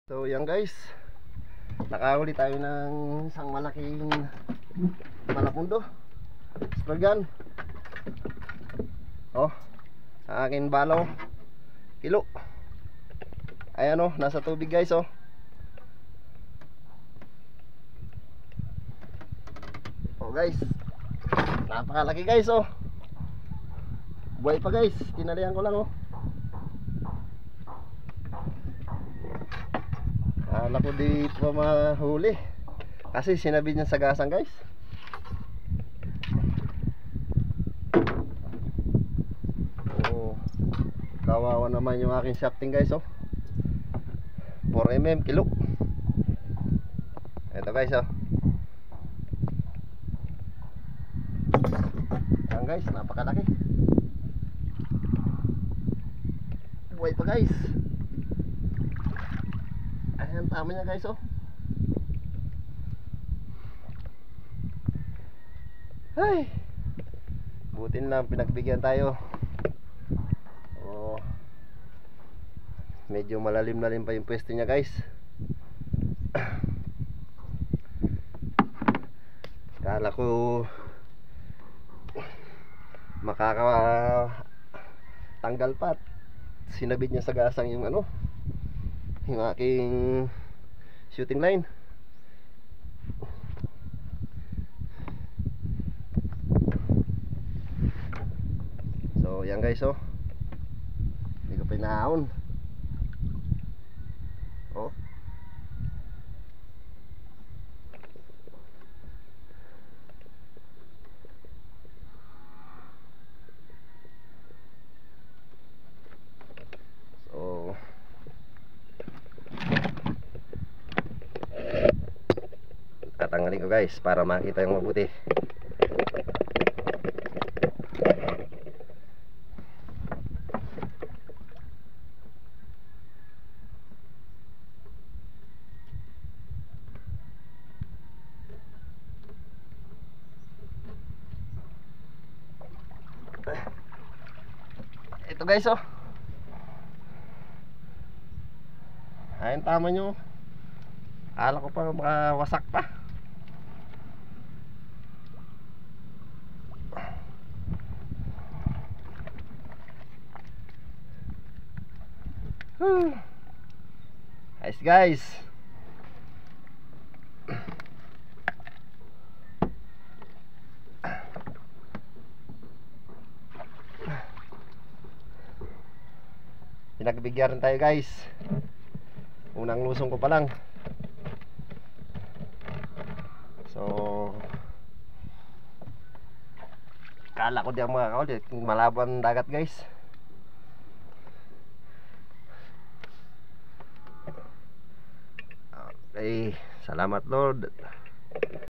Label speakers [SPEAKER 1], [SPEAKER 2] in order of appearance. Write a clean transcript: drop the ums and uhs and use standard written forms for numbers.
[SPEAKER 1] So yan guys, nakahuli tayo ng isang malaking malapundo, spragan. Oh, sa akin balaw, kilo. Ayan oh, nasa tubig guys oh. Oh guys, napakalaki guys oh. Buhay pa guys, tinalihan ko lang oh. Akala ko di pa mahuli kasi sinabi niya sa gasang guys. Oh, kawawa naman yung aking shafting guys oh. 4mm kilo. Ito guys oh. Ayan guys, napakalaki. Buhay pa guys. Ayan, tama niya guys oh. Ay, butin lang pinagbigyan tayo. Oh, medyo malalim na rin pa yung pwesto niya guys. Kala ko makakatanggal pa at sinabit niya sa gasang yung ano, yung aking shooting line. So yan guys oh, hindi ko pinahaon oh. So tatanggalin ko guys para makita yung mabuti. Ito guys oh. Ayun, tama nyo. Akala ko pa makawasak pa. Nice guys. Pinagbigyan tayo guys. Unang lusong ko pa lang. So kala ko di ako makakaulit. Malabo ang dagat guys. Okay, salamat Lord.